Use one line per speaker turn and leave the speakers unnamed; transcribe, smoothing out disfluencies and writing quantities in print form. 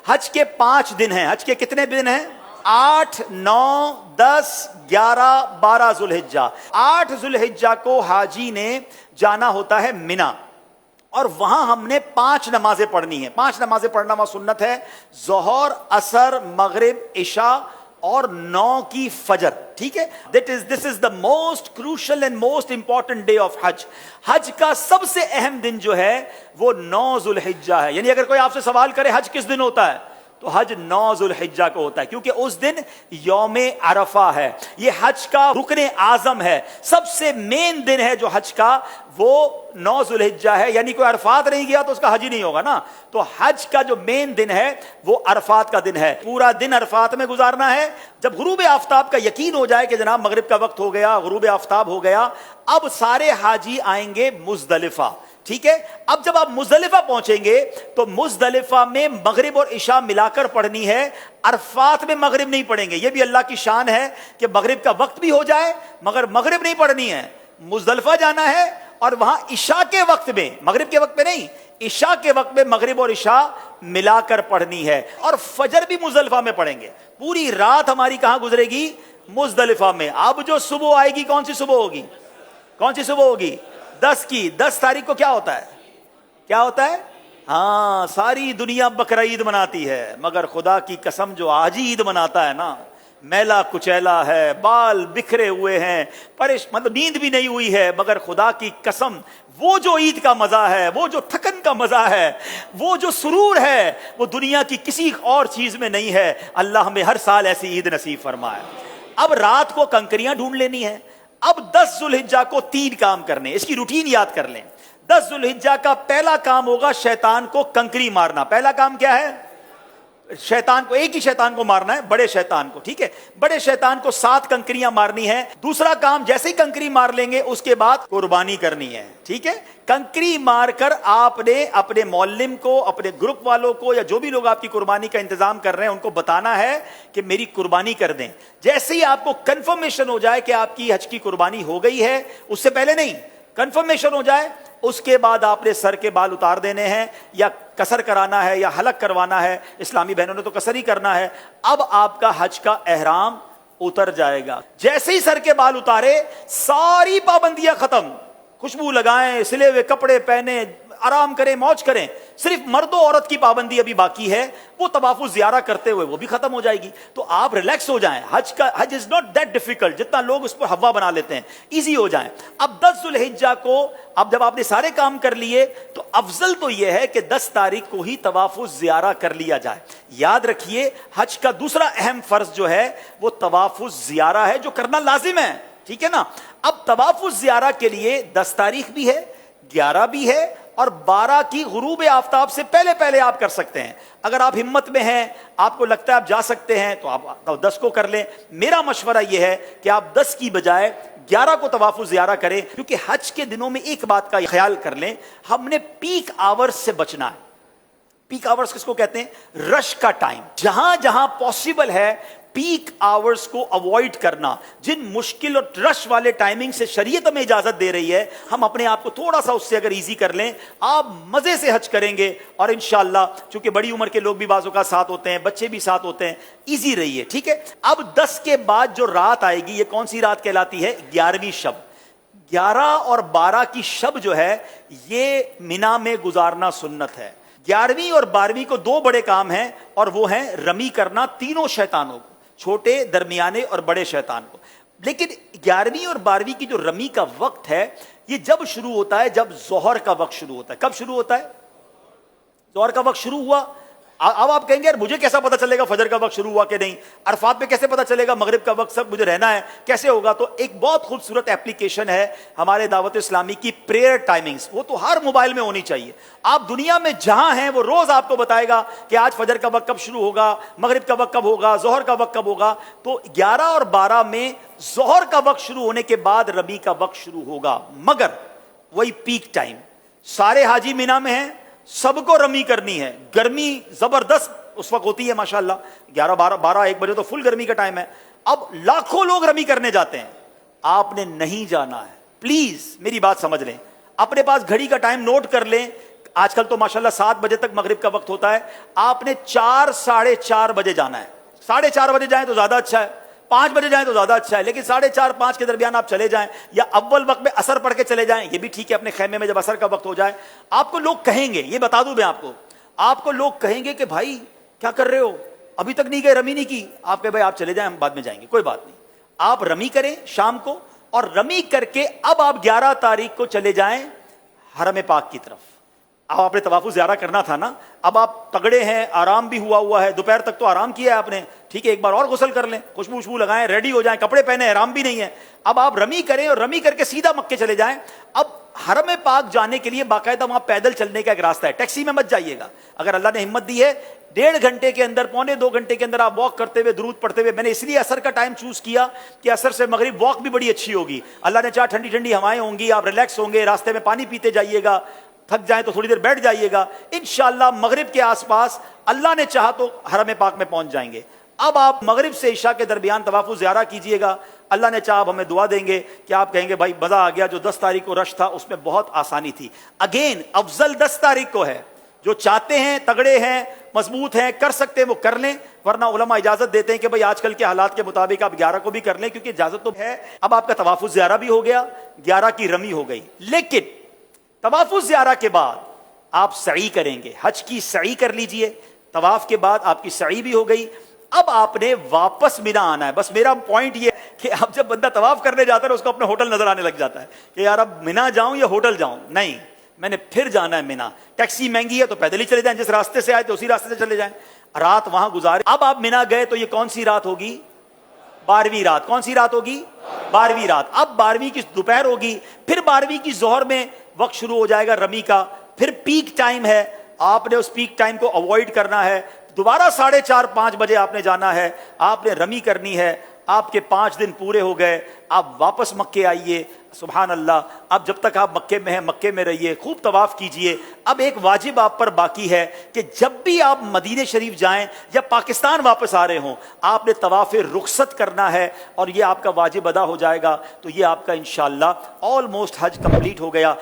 حج کے 5 دن ہیں. حج کے کتنے دن ہیں؟ 8 9 10 11 12 ذوالحجہ. 8 ذوالحجہ کو حاجی نے جانا ہوتا ہے مینا، اور وہاں ہم نے 5 نمازیں پڑھنی ہیں. 5 نمازیں پڑھنا وہاں سنت ہے: ظہر، عصر، مغرب، عشاء اور 9 کی فجر. ٹھیک ہے، this is the most crucial and most important day of Hajj. حج کا سب سے اہم دن جو ہے وہ 9 ذوالحجہ ہے. یعنی اگر کوئی آپ سے سوال کرے حج کس دن ہوتا ہے، تو حج 9 ذوالحجہ کو ہوتا ہے، کیونکہ اس دن یوم عرفہ ہے. یہ حج کا رکن اعظم ہے، سب سے مین دن ہے جو حج کا، وہ 9 ذوالحجہ ہے. یعنی کوئی عرفات نہیں گیا تو اس کا حج ہی نہیں ہوگا نا. تو حج کا جو مین دن ہے وہ عرفات کا دن ہے. پورا دن عرفات میں گزارنا ہے. جب غروب آفتاب کا یقین ہو جائے کہ جناب مغرب کا وقت ہو گیا، غروب آفتاب ہو گیا، اب سارے حاجی آئیں گے مزدلفہ. ٹھیک ہے، اب جب آپ مزدلفہ پہنچیں گے تو مزدلفہ میں مغرب اور عشاء ملا کر پڑھنی ہے. عرفات میں مغرب نہیں پڑھیں گے. یہ بھی اللہ کی شان ہے کہ مغرب کا وقت بھی ہو جائے مگر مغرب نہیں پڑھنی ہے. مزدلفہ جانا ہے اور وہاں عشاء کے وقت میں، مغرب کے وقت میں نہیں، عشاء کے وقت میں مغرب اور عشاء ملا کر پڑھنی ہے. اور فجر بھی مزدلفہ میں پڑھیں گے. پوری رات ہماری کہاں گزرے گی؟ مزدلفہ میں. اب جو صبح آئے گی، کون سی صبح ہوگی؟ کون سی صبح ہوگی؟ 10 کی. 10 تاریخ کو کیا ہوتا ہے؟ کیا ہوتا ہے؟ ہاں، ساری دنیا بقرہ عید مناتی ہے مگر خدا کی قسم جو آج عید مناتا ہے نا، میلا کچیلا ہے، بال بکھرے ہوئے ہیں، مطلب نیند بھی نہیں ہوئی ہے، مگر خدا کی قسم وہ جو عید کا مزہ ہے، وہ جو تھکن کا مزہ ہے، وہ جو سرور ہے، وہ دنیا کی کسی اور چیز میں نہیں ہے. اللہ ہمیں ہر سال ایسی عید نصیب فرمائے. اب رات کو کنکریاں ڈھونڈ لینی ہے. اب 10 ذوالحجہ کو 3 کام کرنے. اس کی روٹین یاد کر لیں. 10 ذوالحجہ کا پہلا کام ہوگا شیطان کو کنکری مارنا. پہلا کام کیا ہے؟ شیطان کو، ایک ہی شیطان کو مارنا ہے، بڑے شیطان کو. ٹھیک ہے، بڑے شیطان کو 7 کنکریاں مارنی ہے. دوسرا کام، جیسے ہی کنکری مار لیں گے اس کے بعد قربانی کرنی ہے. ٹھیک ہے، کنکری مار کر آپ نے اپنے معلم کو، اپنے گروپ والوں کو، یا جو بھی لوگ آپ کی قربانی کا انتظام کر رہے ہیں ان کو بتانا ہے کہ میری قربانی کر دیں. جیسے ہی آپ کو کنفرمیشن ہو جائے کہ آپ کی حج کی قربانی ہو گئی ہے، اس سے پہلے نہیں، کنفرمیشن ہو جائے، اس کے بعد آپ نے سر کے بال اتار دینے ہیں، یا قصر کرانا ہے یا حلق کروانا ہے. اسلامی بہنوں نے تو قصر ہی کرنا ہے. اب آپ کا حج کا احرام اتر جائے گا. جیسے ہی سر کے بال اتارے، ساری پابندیاں ختم. خوشبو لگائیں، سلے ہوئے کپڑے پہنے، آرام کریں، موج کریں. صرف مرد و عورت کی پابندی ابھی باقی ہے، وہ طواف الزیارہ کرتے ہوئے وہ بھی ختم ہو جائے گی. تو آپ ریلیکس ہو جائیں. حج از ناٹ دیٹ ڈیفیکلٹ جتنا لوگ اس پر ہوا بنا لیتے ہیں. ایزی ہو جائیں. اب 10 ذوالحجہ کو، اب جب آپ نے سارے کام کر لیے تو افضل تو یہ ہے کہ 10 تاریخ کو ہی طواف الزیارہ کر لیا جائے. یاد رکھیے، حج کا دوسرا اہم فرض جو ہے وہ طواف الزیارہ ہے، جو کرنا لازم ہے. ٹھیک ہے نا. اب طواف الزیارہ کے لیے 10 تاریخ بھی ہے، 11 بھی ہے، اور 12 کی غروب آفتاب سے پہلے پہلے آپ کر سکتے ہیں. اگر آپ ہمت میں ہیں، آپ کو لگتا ہے آپ جا سکتے ہیں، تو آپ 10 کو کر لیں. میرا مشورہ یہ ہے کہ آپ 10 کی بجائے 11 کو طواف الزیارہ کریں، کیونکہ حج کے دنوں میں ایک بات کا خیال کر لیں، ہم نے پیک آورز سے بچنا ہے. پیک آورز کس کو کہتے ہیں؟ رش کا ٹائم. جہاں جہاں پاسبل ہے پیک آورز کو اوائڈ کرنا. جن مشکل اور رش والے ٹائمنگ سے شریعت ہمیں اجازت دے رہی ہے، ہم اپنے آپ کو تھوڑا سا اس سے اگر ایزی کر لیں، آپ مزے سے حج کریں گے. اور انشاءاللہ چونکہ بڑی عمر کے لوگ بھی بعض اوقات ساتھ ہوتے ہیں، بچے بھی ساتھ ہوتے ہیں، ایزی رہیے. ٹھیک ہے. اب 10 کے بعد جو رات آئے گی، یہ کون سی رات کہلاتی ہے؟ 11ویں شب. 11 اور 12 کی شب جو ہے یہ مینا میں گزارنا سنت ہے. 11ویں اور 12ویں کو 2 بڑے کام ہیں، اور وہ ہیں رمی کرنا تینوں شیطانوں کو، چھوٹے، درمیانے اور بڑے شیطان کو. لیکن 11ویں اور 12ویں کی جو رمی کا وقت ہے یہ جب شروع ہوتا ہے؟ جب ظہر کا وقت شروع ہوتا ہے. کب شروع ہوتا ہے؟ ظہر کا وقت شروع ہوا. اب آپ کہیں گے یار مجھے کیسا پتا چلے گا فجر کا وقت شروع ہوا کہ نہیں؟ عرفات پہ کیسے پتا چلے گا مغرب کا وقت سب مجھے رہنا ہے کیسے ہوگا؟ تو ایک بہت خوبصورت اپلیکیشن ہے ہمارے دعوت اسلامی کی، پریئر ٹائمنگز. وہ تو ہر موبائل میں ہونی چاہیے. آپ دنیا میں جہاں ہیں وہ روز آپ کو بتائے گا کہ آج فجر کا وقت کب شروع ہوگا، مغرب کا وقت کب ہوگا، ظہر کا وقت کب ہوگا. تو 11 اور 12 میں ظہر کا وقت شروع ہونے کے بعد رمی کا وقت شروع ہوگا، مگر وہی پیک ٹائم. سارے حاجی مینا میں ہیں، سب کو رمی کرنی ہے. گرمی زبردست اس وقت ہوتی ہے ماشاءاللہ، 11 12 1 بجے تو فل گرمی کا ٹائم ہے. اب لاکھوں لوگ رمی کرنے جاتے ہیں، آپ نے نہیں جانا ہے. پلیز میری بات سمجھ لیں، اپنے پاس گھڑی کا ٹائم نوٹ کر لیں. آج کل تو ماشاءاللہ 7 بجے تک مغرب کا وقت ہوتا ہے، آپ نے 4 ساڑھے 4 بجے جانا ہے۔ 4:30 بجے جائیں تو زیادہ اچھا ہے، 5 بجے جائیں تو زیادہ اچھا ہے، لیکن 4:30 5 کے درمیان آپ چلے جائیں، یا اول وقت میں عصر پڑھ کے چلے جائیں، یہ بھی ٹھیک ہے، اپنے خیمے میں جب عصر کا وقت ہو جائے۔ آپ کو لوگ کہیں گے، یہ بتا دوں میں آپ کو لوگ کہیں گے کہ بھائی کیا کر رہے ہو، ابھی تک نہیں گئے، رمی نہیں کی۔ آپ کہ بھائی آپ چلے جائیں، ہم بعد میں جائیں گے، کوئی بات نہیں، آپ رمی کریں شام کو، اور رمی کر کے اب آپ 11 تاریخ کو چلے جائیں حرم پاک کی طرف۔ اب آپ نے طواف زیارہ کرنا تھا نا، اب آپ تگڑے ہیں، آرام بھی ہوا ہے، دوپہر تک تو آرام کیا ہے آپ نے، ٹھیک ہے، ایک بار اور غسل کر لیں، خوشبو وشبو لگائیں، ریڈی ہو جائیں، کپڑے پہنے، احرام بھی نہیں ہے، اب آپ رمی کریں اور رمی کر کے سیدھا مکے چلے جائیں۔ اب حرم پاک جانے کے لیے باقاعدہ وہاں پیدل چلنے کا ایک راستہ ہے، ٹیکسی میں مت جائیے گا، اگر اللہ نے ہمت دی ہے 1.5 گھنٹے کے اندر، 1.25 گھنٹے کے اندر آپ واک کرتے ہوئے درود پڑھتے ہوئے، میں نے اس لیے عصر کا ٹائم چوز کیا کہ عصر سے مغرب واک بھی بڑی اچھی ہوگی، اللہ نے چاہا ٹھنڈی ٹھنڈی ہوائیں ہوں گی، آپ ریلیکس ہوں گے، راستے میں پانی پیتے جائیے گا، تھک جائیں تو تھوڑی دیر بیٹھ جائیے گا، انشاءاللہ مغرب کے آس پاس اللہ نے چاہا تو حرم پاک میں پہنچ جائیں گے۔ اب آپ مغرب سے عشاء کے درمیان طواف زیارہ کیجئے گا، اللہ نے چاہا ہمیں دعا دیں گے کہ آپ کہیں گے بھائی مزہ آ گیا، جو 10 تاریخ کو رش تھا اس میں بہت آسانی تھی۔ اگین افضل 10 تاریخ کو ہے، جو چاہتے ہیں، تگڑے ہیں، مضبوط ہیں، کر سکتے ہیں وہ کر لیں، ورنہ علماء اجازت دیتے ہیں کہ بھائی آج کل کے حالات کے مطابق آپ 11 کو بھی کر لیں، کیونکہ اجازت تو ہے۔ اب آپ کا طواف زیارہ بھی ہو گیا، 11 کی رمی ہو گئی، لیکن طواف زیارہ کے بعد آپ سعی کریں گے، حج کی سعی کر لیجئے، طواف کے بعد آپ کی سعی بھی ہو گئی، اب آپ نے واپس مینا آنا ہے۔ بس میرا پوائنٹ یہ کہ اب جب بندہ طواف کرنے جاتا ہے اس کو اپنا ہوٹل نظر آنے لگ جاتا ہے کہ یار اب مینا جاؤں یا ہوٹل جاؤں، نہیں، میں نے پھر جانا ہے مینا۔ ٹیکسی مہنگی ہے تو پیدل ہی چلے جائیں، جس راستے سے آئے تو اسی راستے سے چلے جائیں، رات وہاں گزارے۔ اب آپ مینا گئے تو یہ کون سی رات ہوگی؟ 12ویں رات۔ کون سی رات ہوگی؟ 12ویں رات۔ اب 12ویں کی دوپہر ہوگی، پھر 12ویں کی ظہر میں وقت شروع ہو جائے گا رمی کا، پھر پیک ٹائم ہے، آپ نے اس پیک ٹائم کو اوائڈ کرنا ہے، دوبارہ 4:30 5 بجے آپ نے جانا ہے، آپ نے رمی کرنی ہے، آپ کے 5 دن پورے ہو گئے، آپ واپس مکے آئیے۔ سبحان اللہ، اب جب تک آپ مکے میں ہیں مکے میں رہیے، خوب طواف کیجئے۔ اب ایک واجب آپ پر باقی ہے کہ جب بھی آپ مدینہ شریف جائیں یا پاکستان واپس آ رہے ہوں، آپ نے طواف رخصت کرنا ہے، اور یہ آپ کا واجب ادا ہو جائے گا، تو یہ آپ کا انشاءاللہ آلموسٹ حج کمپلیٹ ہو گیا۔